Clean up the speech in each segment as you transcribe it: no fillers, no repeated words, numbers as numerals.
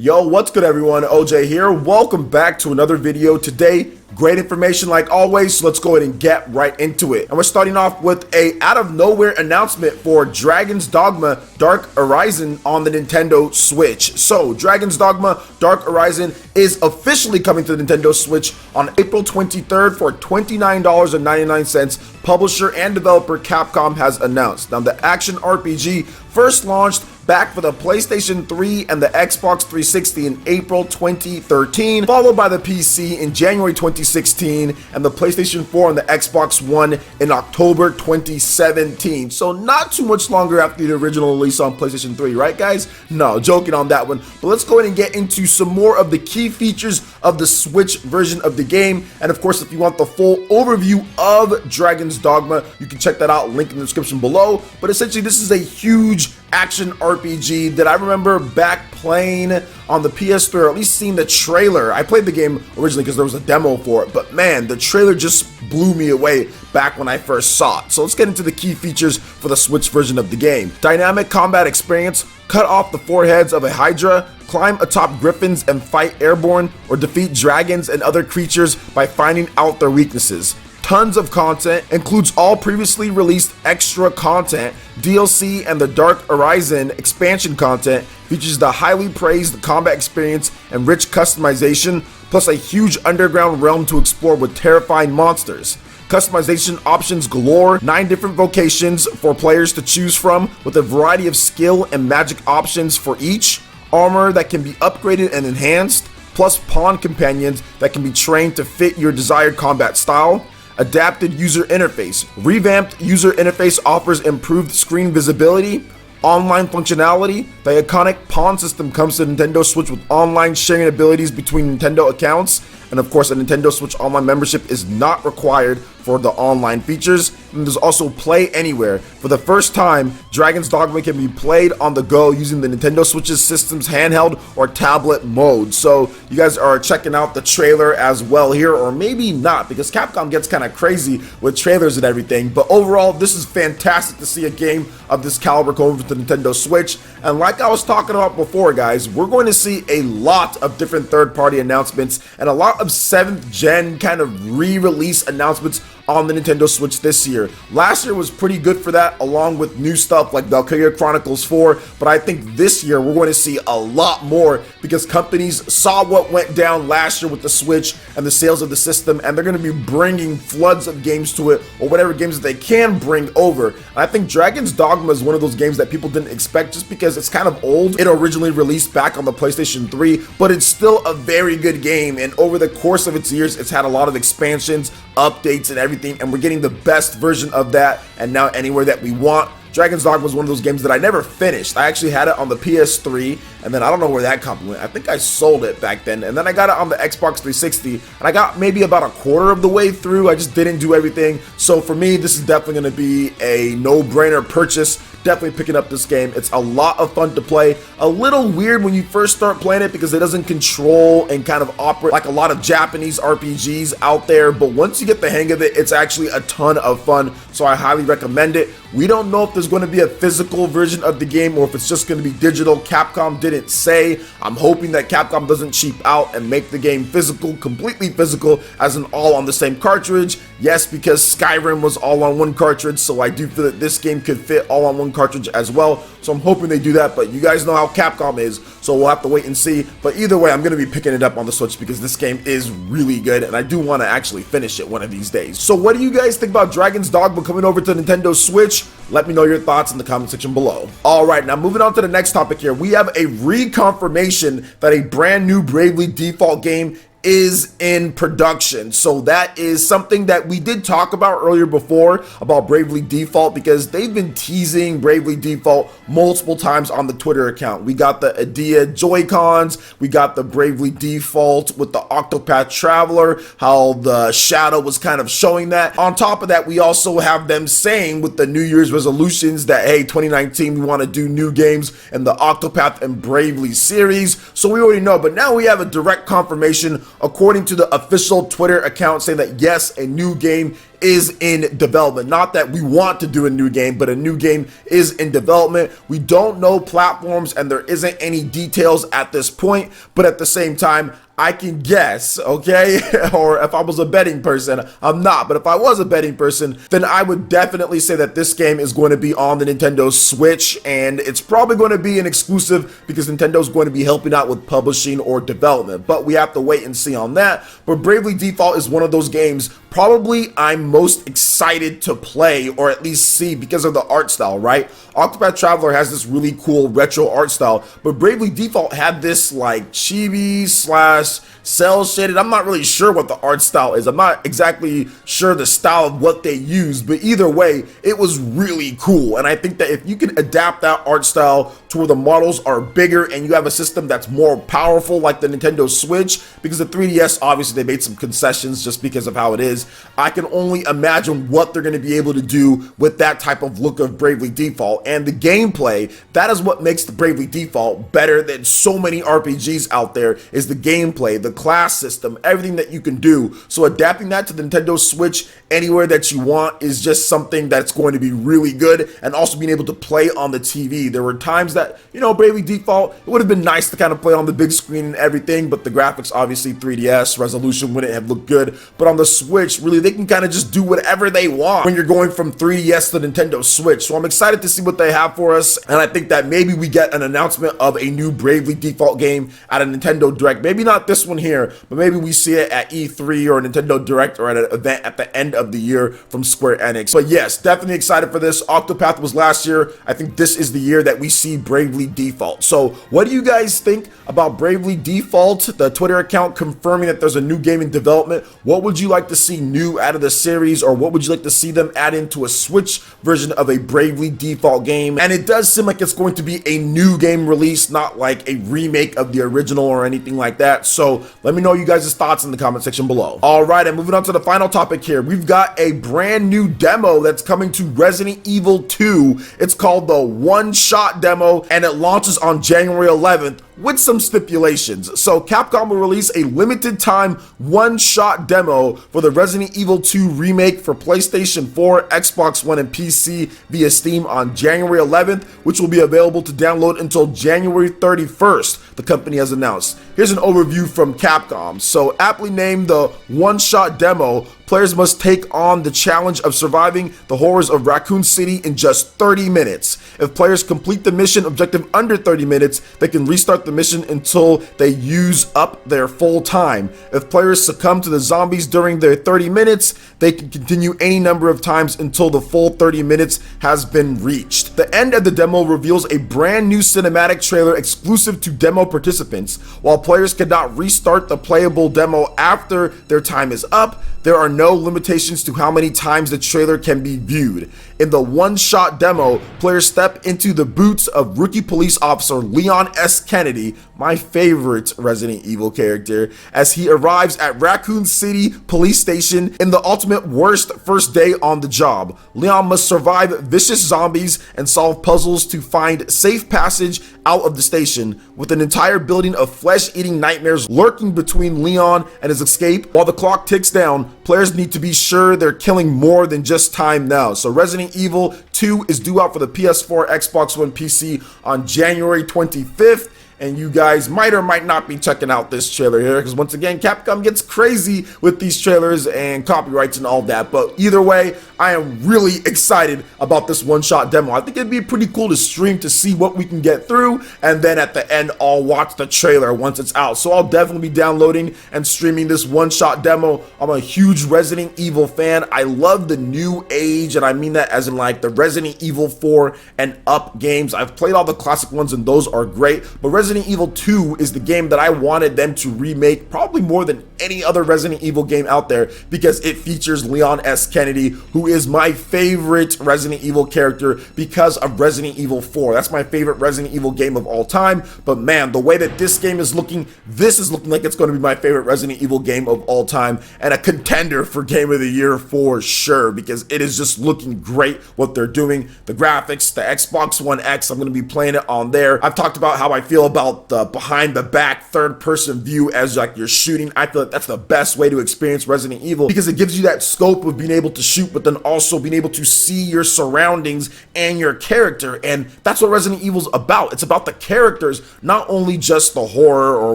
Yo, what's good everyone? OJ here. Welcome back to another video. Today, great information like always, so let's go ahead and get right into it. And we're starting off with a out of nowhere announcement for Dragon's Dogma Dark Arisen on the Nintendo Switch. So, Dragon's Dogma Dark Arisen is officially coming to the Nintendo Switch on April 23rd for $29.99. Publisher and developer Capcom has announced. Now, the action RPG first launched back for the PlayStation 3 and the Xbox 360 in April 2013, followed by the PC in January 2016 and the PlayStation 4 and the Xbox One in October 2017. So not too much longer after the original release on PlayStation 3, right guys? No, joking on that one. But let's go ahead and get into some more of the key features of the Switch version of the game. And of course, if you want the full overview of Dragon's Dogma, you can check that out, link in the description below. But essentially, this is a huge action RPG that I remember back playing on the PS3, or at least seeing the trailer. I played the game originally because there was a demo for it, but man, the trailer just blew me away back when I first saw it. So let's get into the key features for the Switch version of the game. Dynamic combat experience: cut off the foreheads of a Hydra, climb atop griffins and fight airborne, or defeat dragons and other creatures by finding out their weaknesses. Tons of content, includes all previously released extra content, DLC, and the Dark Arisen expansion content, features the highly praised combat experience and rich customization, plus a huge underground realm to explore with terrifying monsters. Customization options galore, 9 different vocations for players to choose from, with a variety of skill and magic options for each, armor that can be upgraded and enhanced, plus pawn companions that can be trained to fit your desired combat style. Adapted user interface. Revamped user interface offers improved screen visibility, online functionality. The iconic pawn system comes to Nintendo Switch with online sharing abilities between Nintendo accounts. And of course, a Nintendo Switch Online membership is not required for the online features. And there's also Play Anywhere. For the first time, Dragon's Dogma can be played on the go using the Nintendo Switch's system's handheld or tablet mode. So you guys are checking out the trailer as well here, or maybe not, because Capcom gets kind of crazy with trailers and everything. But overall, this is fantastic to see a game of this caliber come over to the Nintendo Switch. And like I was talking about before, guys, we're going to see a lot of different third-party announcements and a lot of 7th gen kind of re-release announcements on the Nintendo Switch this year. Last year was pretty good for that, along with new stuff like Valkyria Chronicles 4, but I think this year we're going to see a lot more because companies saw what went down last year with the Switch and the sales of the system, and they're going to be bringing floods of games to it, or whatever games that they can bring over. And I think Dragon's Dogma is one of those games that people didn't expect just because it's kind of old. It originally released back on the PlayStation 3, but it's still a very good game, and over the course of its years, it's had a lot of expansions, updates, and everything, and we're getting the best version of that, and now anywhere that we want. Dragon's Dogma was one of those games that I never finished. I actually had it on the PS3, and then I don't know where that copy went. I think I sold it back then, and then I got it on the Xbox 360, and I got maybe about a quarter of the way through. I just didn't do everything. So for me, this is definitely going to be a no-brainer purchase. Definitely picking up this game. It's a lot of fun to play. A little weird when you first start playing it because it doesn't control and kind of operate like a lot of Japanese RPGs out there, but once you get the hang of it, it's actually a ton of fun, so I highly recommend it. We don't know if there's going to be a physical version of the game or if it's just going to be digital. Capcom didn't say. I'm hoping that Capcom doesn't cheap out and make the game physical, completely physical, as in all on the same cartridge. Yes, because Skyrim was all on one cartridge, so I do feel that this game could fit all on one cartridge as well. So I'm hoping they do that, but you guys know how Capcom is, so we'll have to wait and see. But either way, I'm going to be picking it up on the Switch because this game is really good, and I do want to actually finish it one of these days. So what do you guys think about Dragon's Dogma coming over to Nintendo Switch? Let me know your thoughts in the comment section below. Alright, now moving on to the next topic here. We have a reconfirmation that a brand new Bravely Default game is in production. So that is something that we did talk about earlier before about Bravely Default, because they've been teasing Bravely Default multiple times on the Twitter account. We got the Idea Joy-Cons, we got the Bravely Default with the Octopath Traveler, how the shadow was kind of showing that. On top of that, we also have them saying with the New Year's resolutions that, hey, 2019, we want to do new games in the Octopath and Bravely series. So we already know, but now we have a direct confirmation according to the official Twitter account saying that yes, a new game is in development. Not that we want to do a new game, but a new game is in development. We don't know platforms and there isn't any details at this point, but at the same time, I can guess, okay? Or if I was a betting person, I'm not, but if I was a betting person, then I would definitely say that this game is going to be on the Nintendo Switch, and it's probably going to be an exclusive because Nintendo's going to be helping out with publishing or development, but we have to wait and see on that. But Bravely Default is one of those games probably I'm most excited to play or at least see because of the art style, right? Octopath Traveler has this really cool retro art style, but Bravely Default had this like chibi slash cell shaded. I'm not really sure what the art style is. I'm not exactly sure the style of what they used, but either way, it was really cool. And I think that if you can adapt that art style to where the models are bigger and you have a system that's more powerful like the Nintendo Switch, because the 3DS, obviously they made some concessions just because of how it is. I can only imagine what they're going to be able to do with that type of look of Bravely Default. And the gameplay, that is what makes the Bravely Default better than so many RPGs out there, is the gameplay, the class system, everything that you can do. So adapting that to the Nintendo Switch anywhere that you want is just something that's going to be really good, and also being able to play on the TV. There were times that, you know, Bravely Default, it would have been nice to kind of play on the big screen and everything, but the graphics, obviously 3DS resolution wouldn't have looked good. But on the Switch, really, they can kind of just do whatever they want when you're going from 3DS to Nintendo Switch. So I'm excited to see what they have for us, and I think that maybe we get an announcement of a new Bravely Default game at a Nintendo Direct. Maybe not this one here, but maybe we see it at E3 or Nintendo Direct or at an event at the end of the year from Square Enix. But yes, definitely excited for this. Octopath was last year. I think this is the year that we see Bravely Default. So what do you guys think about Bravely Default? The Twitter account confirming that there's a new game in development. What would you like to see new out of the series, or what would you like to see them add into a Switch version of a Bravely Default game? And it does seem like it's going to be a new game release, not like a remake of the original or anything like that. So let me know you guys' thoughts in the comment section below. All right, and moving on to the final topic here, we've got a brand new demo that's coming to Resident Evil 2. It's called the One Shot Demo, and it launches on January 11th with some stipulations. So Capcom will release a limited time one-shot demo for the Resident Evil 2 remake for PlayStation 4, Xbox One, and PC via Steam on January 11th, which will be available to download until January 31st, the company has announced. Here's an overview from Capcom. So aptly named the one-shot demo, players must take on the challenge of surviving the horrors of Raccoon City in just 30 minutes. If players complete the mission objective under 30 minutes, they can restart the mission until they use up their full time. If players succumb to the zombies during their 30 minutes, they can continue any number of times until the full 30 minutes has been reached. The end of the demo reveals a brand new cinematic trailer exclusive to demo participants. While players cannot restart the playable demo after their time is up, there are no limitations to how many times the trailer can be viewed. In the one-shot demo, players step into the boots of rookie police officer Leon S. Kennedy, my favorite Resident Evil character, as he arrives at Raccoon City Police Station in the ultimate worst first day on the job. Leon must survive vicious zombies and solve puzzles to find safe passage out of the station, with an entire building of flesh-eating nightmares lurking between Leon and his escape. While the clock ticks down, players need to be sure they're killing more than just time now. So Resident Evil 2 is due out for the PS4, Xbox One, PC on January 25th. And you guys might or might not be checking out this trailer here, because once again, Capcom gets crazy with these trailers and copyrights and all that. But either way, I am really excited about this one-shot demo. I think it'd be pretty cool to stream to see what we can get through, and then at the end, I'll watch the trailer once it's out. So I'll definitely be downloading and streaming this one-shot demo. I'm a huge Resident Evil fan. I love the new age, and I mean that as in like the Resident Evil 4 and up games. I've played all the classic ones, and those are great, but Resident Evil 2 is the game that I wanted them to remake probably more than any other Resident Evil game out there, because it features Leon S. Kennedy, who is my favorite Resident Evil character because of Resident Evil 4. That's my favorite Resident Evil game of all time. But man, the way that this game is looking, this is looking like it's going to be my favorite Resident Evil game of all time, and a contender for Game of the Year for sure, because it is just looking great what they're doing. The graphics, the Xbox One X, I'm going to be playing it on there. I've talked about how I feel about about the behind the back third person view as like you're shooting. I feel like that's the best way to experience Resident Evil because it gives you that scope of being able to shoot, but then also being able to see your surroundings and your character. And that's what Resident Evil's about. It's about the characters, not only just the horror or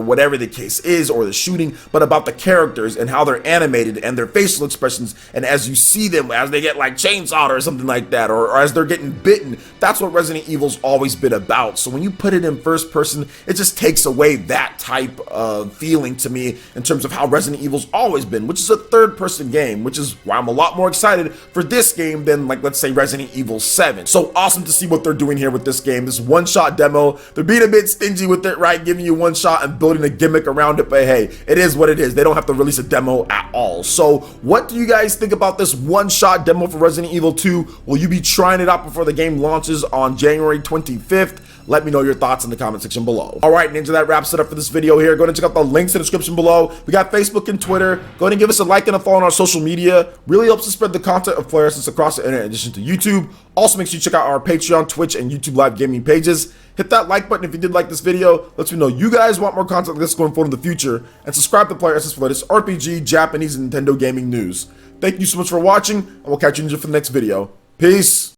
whatever the case is or the shooting, but about the characters and how they're animated and their facial expressions. And as you see them, as they get like chainsawed or something like that, or as they're getting bitten, that's what Resident Evil's always been about. So when you put it in first person, it just takes away that type of feeling to me in terms of how Resident Evil's always been, which is a third person game, which is why I'm a lot more excited for this game than, like, let's say Resident Evil 7. So awesome to see what they're doing here with this game. This one-shot demo, they're being a bit stingy with it, right? Giving you one shot and building a gimmick around it, but hey, it is what it is. They don't have to release a demo at all. So what do you guys think about this one-shot demo for Resident Evil 2? Will you be trying it out before the game launches on January 25th? Let me know your thoughts in the comment section below. All right, Ninja, that wraps it up for this video here. Go ahead and check out the links in the description below. We got Facebook and Twitter. Go ahead and give us a like and a follow on our social media. Really helps to spread the content of PlayerEssence across the internet in addition to YouTube. Also, make sure you check out our Patreon, Twitch, and YouTube live gaming pages. Hit that like button if you did like this video. Let me know you guys want more content like this going forward in the future. And subscribe to PlayerEssence for latest RPG, Japanese, and Nintendo gaming news. Thank you so much for watching, and we'll catch you, Ninja, for the next video. Peace.